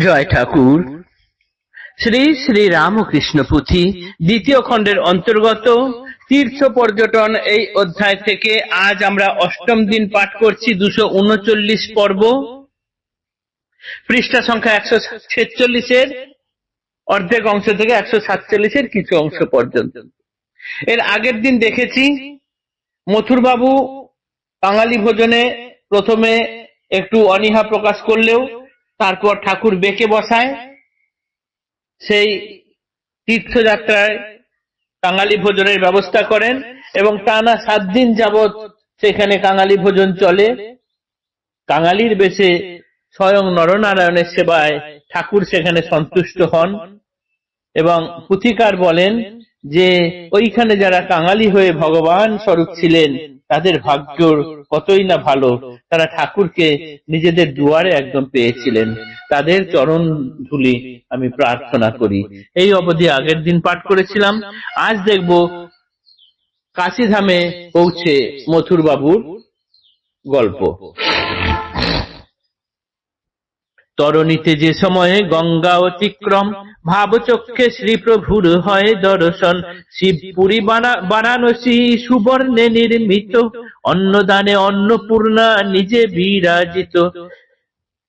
জয় ঠাকুর। শ্রী শ্রী রামকৃষ্ণ পুঁথি দ্বিতীয় খণ্ডের অন্তর্গত তীর্থ পর্যটন এই অধ্যায় থেকে আজ আমরা অষ্টম দিন পাঠ করছি 239 পর্ব, পৃষ্ঠা সংখ্যা 146-এর অর্ধেক অংশ থেকে 147-এর কিছু অংশ পর্যন্ত। এর আগের দিন দেখেছি মথুরবাবু বাঙালি ভোজনে প্রথমে একটু অনীহা প্রকাশ করলেও তারপর ঠাকুর বেঁকে বসায় সেই তীর্থযাত্রায় কাঙালি ভোজনের ব্যবস্থা করেন এবং টানা 7 দিন যাবৎ সেখানে কাঙালি ভোজন চলে। কাঙালির বেশে স্বয়ং নরনারায়ণের সেবায় ঠাকুর সেখানে সন্তুষ্ট হন এবং পুথিকার বলেন যে ওইখানে যারা কাঙালি হয়ে ভগবান স্বরূপ ছিলেন তাদের ভাগ্য কতই না ভালো, তারা ঠাকুরকে নিজেদের দুয়ারে একদম পেয়েছিলেন। তাদের চরণ ধুলি আমি প্রার্থনা করি। এই অবধি আগের দিন পাঠ করেছিলাম। আজ দেখব কাশীধামে পৌঁছে মথুরবাবুর গল্প। তরণীতে যে সময়ে গঙ্গা অতিক্রম, ভাবচক্ষে শ্রীপ্রভুর হয় দর্শন। শিবপুরী বারাণসী সুবর্ণে নির্মিত, অন্নদানে অন্নপূর্ণা নিজে বিরাজিত।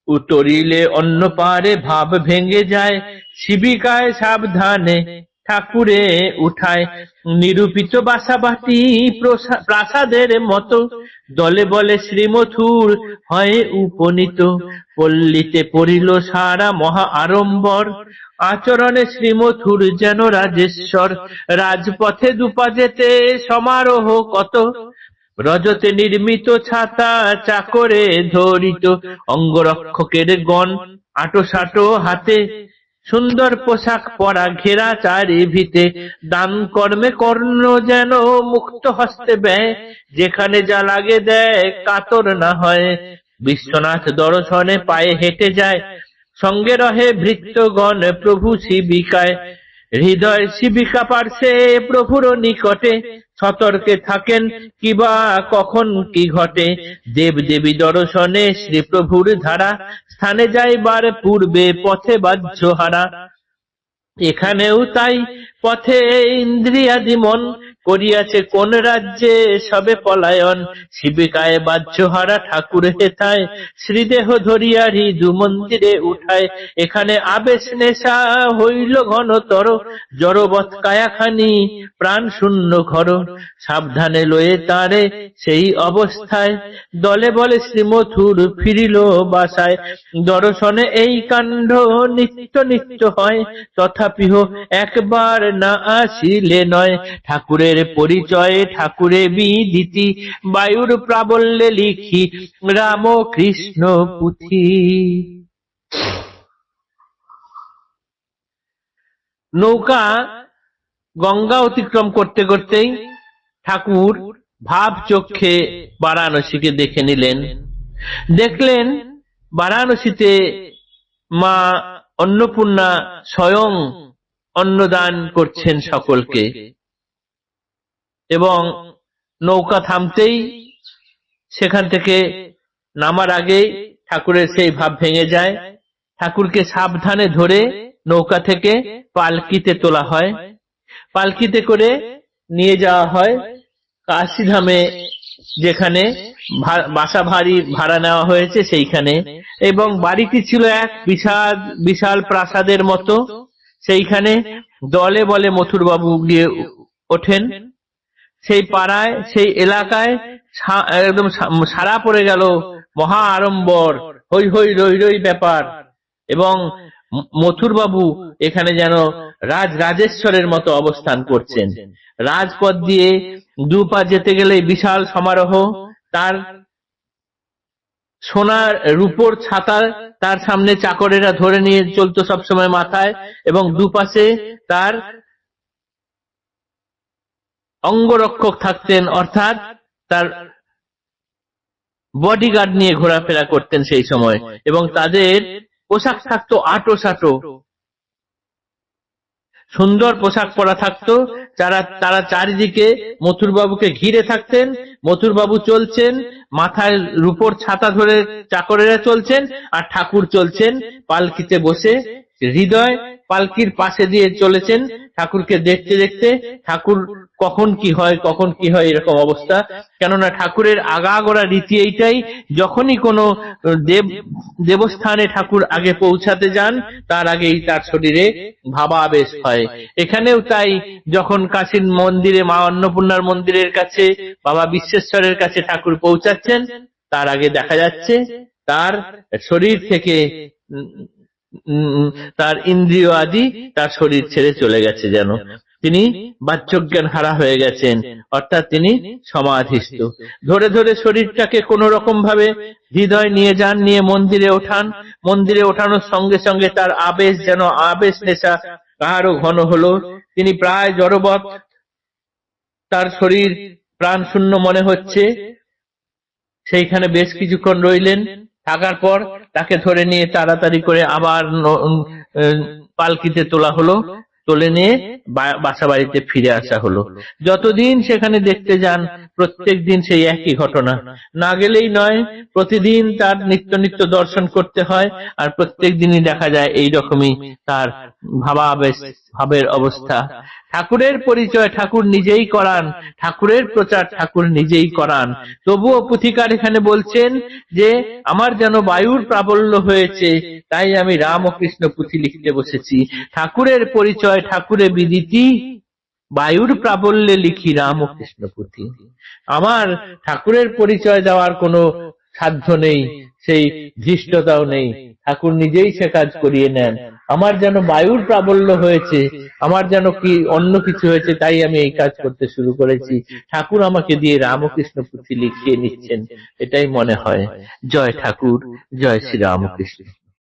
উতরিলে অন্ন পারে ভাব ভেঙে যায়, শিবিকায় সাবধানে ঠাকুরে উঠায়। নিরূপিত বাসাবাটি প্রাসাদের মতো, দলে বলে শ্রীমথুর হয় উপনীত। পল্লীতে পড়িল সারা মহা আড়ম্বর, আচরণে শ্রীমথুর যেন রাজেশ্বর। রাজপথে দুপা যেতে সমারোহ কত, রজতে নির্মিত ছাতা চাকরে ধরিত। অঙ্গরক্ষকের গণ আঁটো হাতে, সুন্দর পোশাক পরা ঘেরা চারি ভিতে। দান কর্মে কর্ণ যেন মুক্ত হস্তে ব্যয়, যেখানে যা লাগে দেয় কাতর না হয়। বিশ্বনাথ দর্শনে পায়ে হেঁটে যায়, সঙ্গে রহে ভৃত্যগণ প্রভু শিবিকায়। হৃদয় শিবিকা পার্শ্বে প্রভুর নিকটে, সতর্কে থাকেন কিবা কখন কি ঘটে। দেব দেবী দর্শনে শ্রীপ্রভুর ধারা, স্থানে যাইবার পূর্বে পথে বাহ্য হারা। এখানেও তাই পথে ইন্দ্রিয়াদি মন, করিয়াছে কোন রাজ্যে সবে পলায়ন। শিবিকায় বাহ্যহারা ঠাকুর হেথায়, শ্রীদেহ ধরিয়া হৃদু মন্দিরে উঠায়। এখানে আবেশ নেশা হইল ঘনতর, জড়বৎ কায়াখানি প্রাণ শূন্য ঘর। সাবধানে লয়ে তারে সেই অবস্থায়, দলে বলে শ্রীমথুর ফিরিল বাসায়। দর্শনে এই কাণ্ড নিত্য নিত্য হয়, তথাপিহ একবার না আসিলে নয়। ঠাকুরের পরিচয় ঠাকুরে বিদিতি, বায়ুর প্রাবল্যে লিখি রামকৃষ্ণ পুঁথি। নৌকা গঙ্গা অতিক্রম করতে করতেই ঠাকুর ভাব চক্ষে বারাণসীকে দেখে নিলেন। দেখলেন বারাণসীতে মা অন্নপূর্ণা স্বয়ং অন্নদান করছেন সকলকে, এবং নৌকা থামতেই সেখান থেকে নামার আগে ঠাকুরের সেই ভাব ভেঙে যায়। ঠাকুরকে সাবধানে ধরে নৌকা থেকে পালকিতে তোলা হয়, পালকিতে করে নিয়ে যাওয়া হয় কাশীধামে, যেখানে বাসা ভাড়া নেওয়া হয়েছে সেইখানে। এবং বাড়িটি ছিল এক বিশাল প্রাসাদের মতো। সেইখানে দলে বলে মথুরবাবু গিয়ে ওঠেন। সেই পাড়ায় সেই এলাকায় একদম সারা পড়ে গেল, মহা আড়ম্বর, হই হই রই রই ব্যাপার। এবং মথুরবাবু এখানে যেন রাজেশ্বরের মতো অবস্থান করছেন। রাজপথ দিয়ে দুপা যেতে গেলে বিশাল সমারোহ, তার সোনার রূপোর ছাতা তার সামনে চাকরেরা ধরে নিয়ে চলতো সবসময় মাথায়, এবং দুপাশে তার অঙ্গরক্ষক থাকতেন, অর্থাৎ তার বডিগার্ড নিয়ে ঘোরাফেরা করতেন সেই সময়। এবং তাদের পোশাক থাকতো আঁটো, সুন্দর পোশাক পরা থাকতো। তারা চারিদিকে মথুরবাবুকে ঘিরে থাকতেন মথুর বাবু চলছেন, মাথায় রূপোর ছাতা ধরে চাকরেরা চলছেন, আর ঠাকুর চলছেন পালকিতে বসে। হৃদয় পালকির পাশে দিয়ে চলেছেন ঠাকুরকে দেখতে দেখতে। ঠাকুর কখন কি হয় কখন কি হয় এরকম অবস্থা। কেননা ঠাকুরের আগাগোড়া রীতি এইটাই, যখনই কোনো দেবস্থানে ঠাকুর আগে পৌঁছাতে যান তার আগেই তার শরীরে ভাবাবেশ হয়। এখানেও তাই, যখন কাশীর মন্দিরে মা অন্নপূর্ণার মন্দিরের কাছে বাবা বিশ্বেশ্বরের কাছে ঠাকুর পৌঁছাচ্ছেন, তার আগে দেখা যাচ্ছে তার শরীর থেকে তার ইন্দ্রিয় আদি তার শরীর ছেড়ে চলে গেছে, যেন তিনি বাহ্যজ্ঞান হারা হয়ে গেছেন, অর্থাৎ তিনি সমাধিস্থ। ধরে ধরে শরীরটাকে কোন রকম ভাবে হৃদয় নিয়ে যান, নিয়ে মন্দিরে ওঠান। মন্দিরে ওঠানোর সঙ্গে সঙ্গে তার আবেশ যেন আবেশ নেশা কারো ঘন হলো। তিনি প্রায় জড়বৎ, তার শরীর প্রাণ শূন্য মনে হচ্ছে। সেইখানে বেশ কিছুক্ষণ রইলেন, থাকার পর তাকে ধরে নিয়ে তাড়াতাড়ি করে আবার পালকিতে তোলা হলো, তুলে নিয়ে বাসা বাড়িতে ফিরে আসা হলো। যতদিন সেখানে দেখতে যান প্রত্যেক দিন সেই একই ঘটনা, না গেলেই নয়, প্রতিদিন তার নিত্য নিত্য দর্শন করতে হয়, আর প্রত্যেক দিনই দেখা যায় এই রকমই তার ভাবাবেশ ভাবের অবস্থা। ঠাকুরের পরিচয় ঠাকুর নিজেই করান, ঠাকুরের প্রচার ঠাকুর নিজেই করান। তবুও পুথিকার এখানে বলছেন যে আমার যেন বায়ুর প্রাবল্য হয়েছে, তাই আমি রাম ও কৃষ্ণ পুঁথি লিখতে বসেছি। ঠাকুরের পরিচয় ঠাকুরের বিদিতি, বায়ুর প্রাবল্যে লিখি রাম ও কৃষ্ণ পুঁথি। আমার ঠাকুরের পরিচয় দেওয়ার কোনো সাধ্য নেই, সেই ধৃষ্টতাও নেই, ঠাকুর নিজেই সে কাজ করিয়ে নেন। আমার যেন বায়ুর প্রাবল্য হয়েছে, আমার যেন কি অন্য কিছু হয়েছে, তাই আমি এই কাজ করতে শুরু করেছি। ঠাকুর আমাকে দিয়ে রামকৃষ্ণ পুঁথি লিখিয়ে নিচ্ছেন, এটাই মনে হয়। জয় ঠাকুর, জয় শ্রী রামকৃষ্ণ।